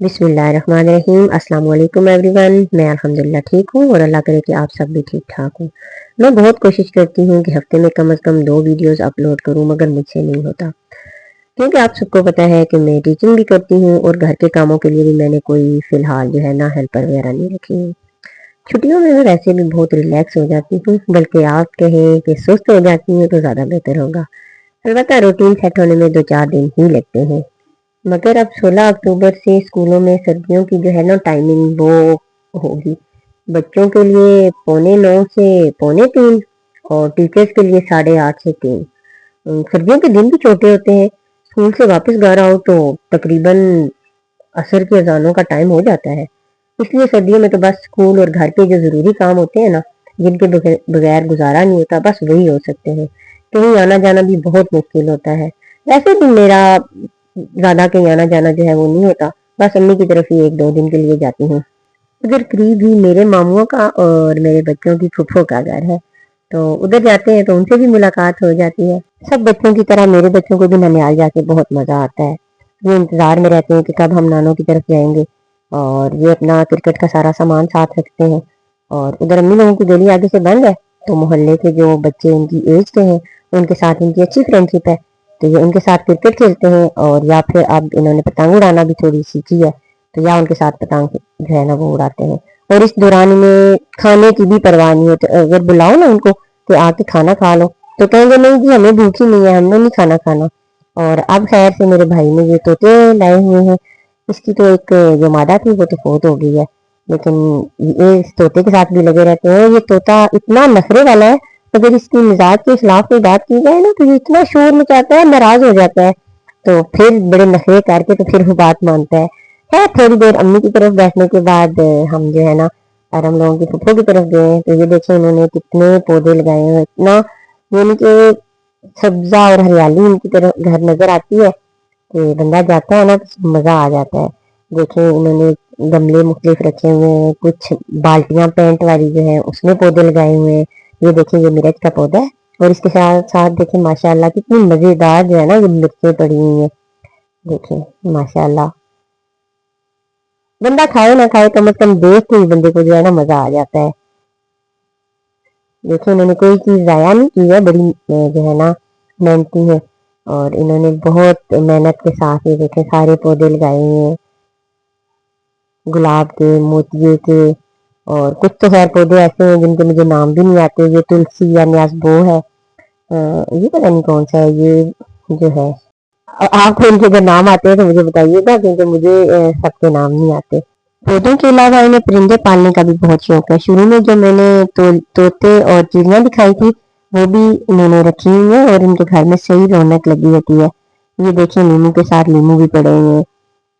बिस्मिल्लाहिर्रहमानिर्रहीम। अस्सलाम वालेकुम एवरीवन। मैं अल्हम्दुलिल्लाह ठीक हूँ और अल्लाह करे कि आप सब भी ठीक ठाक हो। मैं बहुत कोशिश करती हूँ कि हफ्ते में कम से कम 2 वीडियोस अपलोड करूँ, मगर मुझसे नहीं होता, क्योंकि आप सबको पता है कि मैं टीचिंग भी करती हूँ और घर के कामों के लिए भी मैंने कोई फ़िलहाल जो है ना हेल्पर वगैरह नहीं रखी है। छुट्टियों में मैं वैसे भी बहुत रिलैक्स हो जाती हूँ, बल्कि आप कहें कि सुस्त हो जाती हूँ तो ज़्यादा बेहतर होगा। अलबत्ता रूटीन सेट होने में 2-4 दिन ही लगते हैं। मगर अब 16 अक्टूबर से स्कूलों में सर्दियों की जो है ना टाइमिंग वो होगी। बच्चों के लिए 8:45 से 3:45 और टीचर्स के लिए 8:30 से 3। सर्दियों के दिन भी छोटे होते हैं। स्कूल से वापस घर आओ तो तकरीबन असर की अजानों का टाइम हो जाता है। इसलिए सर्दियों में तो बस स्कूल और घर के जो ज़रूरी काम होते हैं ना, जिनके बगैर गुजारा नहीं होता, बस वही हो सकते हैं। कहीं आना जाना भी बहुत मुश्किल होता है। वैसे भी मेरा ज़्यादा कहीं आना जाना जो है वो नहीं होता, बस अम्मी की तरफ ही 1-2 दिन के लिए जाती हूँ। उधर करीब ही मेरे मामुओं का और मेरे बच्चों की फूफो का घर है, तो उधर जाते हैं तो उनसे भी मुलाकात हो जाती है। सब बच्चों की तरह मेरे बच्चों को भी ननिहाल जाके बहुत मज़ा आता है। वो इंतज़ार में रहते हैं कि कब हम नानों की तरफ जाएंगे, और ये अपना क्रिकेट का सारा सामान साथ रखते हैं। और उधर अम्मी लोगों की गली आगे से बंद है, तो मोहल्ले के जो बच्चे उनकी एज के हैं उनके साथ इनकी अच्छी फ्रेंडशिप है, तो ये उनके साथ क्रिकेट खेलते हैं। और या फिर अब इन्होंने पतंग उड़ाना भी थोड़ी सीखी है, तो या उनके साथ पतंग जो है ना वो उड़ाते हैं। और इस दौरान में खाने की भी परवाह नहीं होती। अगर बुलाओ ना उनको कि आके खाना खा लो, तो कहेंगे नहीं जी हमें भूख ही नहीं है, हमने नहीं खाना खाना। और अब खैर से मेरे भाई ने ये तोते लाए हुए हैं। इसकी तो एक जो मादा थी वो तो फौत हो गई है, लेकिन ये इस तोते के साथ भी लगे रहते हैं। ये तोता इतना नखरे वाला है, अगर इसकी मिजाज के खिलाफ कोई बात की जाए ना तो ये इतना शोर मचाता है, नाराज हो जाता है। तो फिर बड़े नखरे करके तो फिर वो बात मानता है। थोड़ी देर अम्मी की तरफ बैठने के बाद हम जो है ना और हम लोगों की फुफो की तरफ गए, तो ये देखें इन्होंने कितने पौधे लगाए हैं। इतना यानी कि सब्जा और हरियाली इनकी तरफ घर नजर आती है कि बंदा जाता है ना तो मजा आ जाता है। देखें इन्होंने गमले मुख्तलिफ रखे हुए हैं, कुछ बाल्टियां पेंट वाली जो है उसमें पौधे लगाए हुए हैं। ये देखें ये मिर्च का पौधा है, और इसके साथ साथ देखें माशाल्लाह कितनी मजेदार जो है ना ये मिर्चें पड़ी हुई हैं। देखें माशाल्लाह, बंदा खाए ना खाए कम से कम देख के ही बंदे को जो है ना मजा आ जाता है। देखो इन्होंने कोई चीज जाया नहीं की है, बड़ी जो है ना मेहनती है, और इन्होंने बहुत मेहनत के साथ ये देखे सारे पौधे लगाए हुए हैं, गुलाब के, मोतिये के। और कुछ तो खैर पौधे ऐसे हैं जिनके मुझे नाम भी नहीं आते। ये तुलसी या न्यासबो है, ये पता नहीं कौन सा है ये जो है। आपको इनके अगर नाम आते हैं तो मुझे बताइएगा, क्योंकि मुझे सबके नाम नहीं आते। पौधों के अलावा इन्हें परिंदे पालने का भी बहुत शौक है। शुरू में जो मैंने तोते और चिड़ियाँ दिखाई थी वो भी इन्होंने रखी हुई है, और इनके घर में सही रौनक लगी होती है। ये देखिए नींबू के साथ नींबू भी पड़े हुए हैं।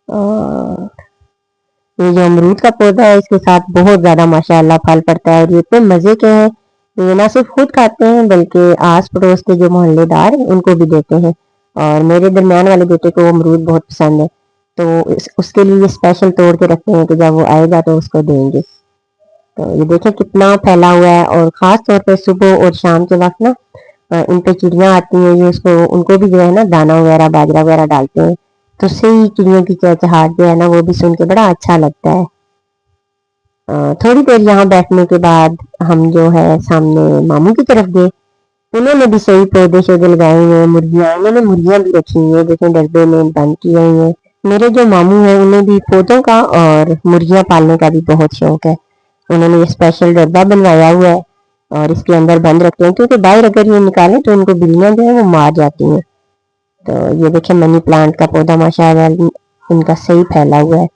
और ये जो अमरूद का पौधा है इसके साथ बहुत ज्यादा माशाल्लाह फल पड़ता है, और ये इतने मजे के हैं। ये ना सिर्फ खुद खाते हैं बल्कि आस पड़ोस के जो मोहल्लेदार हैं उनको भी देते हैं। और मेरे दरमियान वाले बेटे को अमरूद बहुत पसंद है, तो उसके लिए स्पेशल तोड़ के रखते हैं कि जब वो आएगा तो उसको देंगे। तो ये देखें कितना फैला हुआ है, और ख़ास तौर पे सुबह और शाम के वक़्त ना इन पे चिड़ियाँ आती हैं। ये उसको उनको भी जो है ना दाना वगैरह बाजरा वगैरह डालते हैं, तो उससे ही चिड़ियों की चहचहाट जो है ना वो भी सुन के बड़ा अच्छा लगता है। थोड़ी देर यहाँ बैठने के बाद हम जो है सामने मामू की तरफ गए। उन्होंने भी सही पौधे शौधे लगाए हुए हैं। मुर्गियाँ, उन्होंने मुर्गियाँ भी रखी हुई है, देखें डब्बे में बंद की हुई हैं। मेरे जो मामू हैं उन्हें भी पौधों का और मुर्गियाँ पालने का भी बहुत शौक है। उन्होंने ये स्पेशल डब्बा बनवाया हुआ है और इसके अंदर बंद रखते हैं, क्योंकि बाहर अगर ये निकालें तो उनको बिल्लियाँ जो है वो मार जाती हैं। तो ये देखिए मनी प्लांट का पौधा माशाल्लाह इनका सही फैला हुआ है।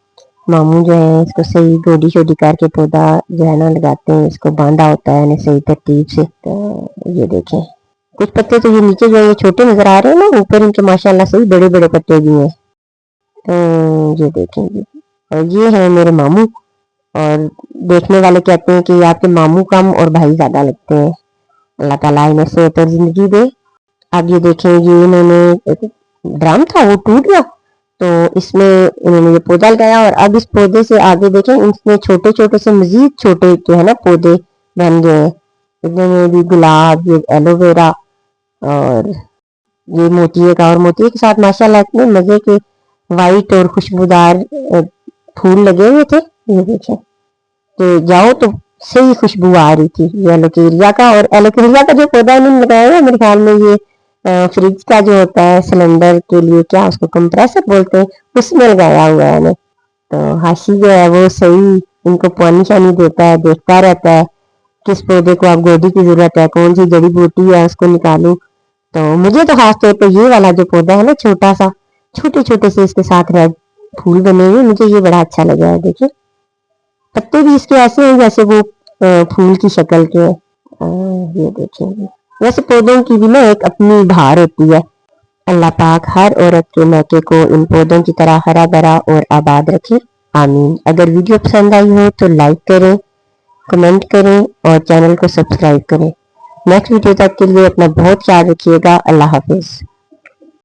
मामू जो है इसको सही गोडी शोडी करके पौधा जो है ना लगाते हैं, इसको बांधा होता है यानी सही तरतीब से। तो ये देखें कुछ पत्ते तो ये नीचे जो है ये छोटे नजर आ रहे हैं ना, ऊपर इनके माशाल्लाह सही बड़े बड़े पत्ते भी हैं। तो ये देखें जी, اور یہ ہے میرے ماموں، اور دیکھنے والے کہتے ہیں کہ یہ آپ کے ماموں کم اور بھائی زیادہ لگتے ہیں. اللہ تعالیٰ انہیں صحت اور زندگی دے. اب یہ دیکھیں، یہ انہوں نے ڈرم تھا وہ ٹوٹ گیا تو اس میں انہوں نے یہ پودا لگایا، اور اب اس پودے سے آگے دیکھیں اس میں چھوٹے چھوٹے سے مزید چھوٹے جو ہے نا پودے بن گئے ہیں. اتنے بھی گلاب، یہ ایلو ویرا، اور یہ موتیے کا، اور موتیے کے ساتھ ماشاءاللہ اتنے مزے کے وائٹ اور خوشبودار پھول لگے ہوئے تھے. یہ دیکھیں تو جاؤ تو صحیح خوشبو آ رہی تھی یہ ایلوکیریا کا. اور ایلوکیریا کا جو پودا انہوں نے لگایا ہے میرے خیال میں یہ فریج کا جو ہوتا ہے سلنڈر کے لیے، کیا اس کو کمپریسر بولتے ہیں، اس میں لگایا ہوا ہے. تو ہاشی جو ہے وہ صحیح ان کو پانی شانی دیتا ہے، دیکھتا رہتا ہے کس پودے کو اب گوڈی کی ضرورت ہے، کون سی جڑی بوٹی ہے اس کو نکالوں. تو مجھے تو خاص طور پہ یہ والا جو پودا ہے نا چھوٹا سا، چھوٹے چھوٹے سے اس کے ساتھ ریڈ پھول بنے ہوئے، مجھے یہ بڑا اچھا لگا ہے. دیکھیں پتے بھی اس کے ایسے ہیں جیسے وہ پھول کی شکل کے ہیں. یہ دیکھیں ویسے پودوں کی بھی نا ایک اپنی بہار ہوتی ہے. اللہ پاک ہر عورت کے میکے کو ان پودوں کی طرح ہرا بھرا اور آباد رکھے، آمین. اگر ویڈیو پسند آئی ہو تو لائک کریں، کمنٹ کریں اور چینل کو سبسکرائب کریں. نیکسٹ ویڈیو تک کے لیے اپنا بہت خیال رکھیے گا. اللہ حافظ.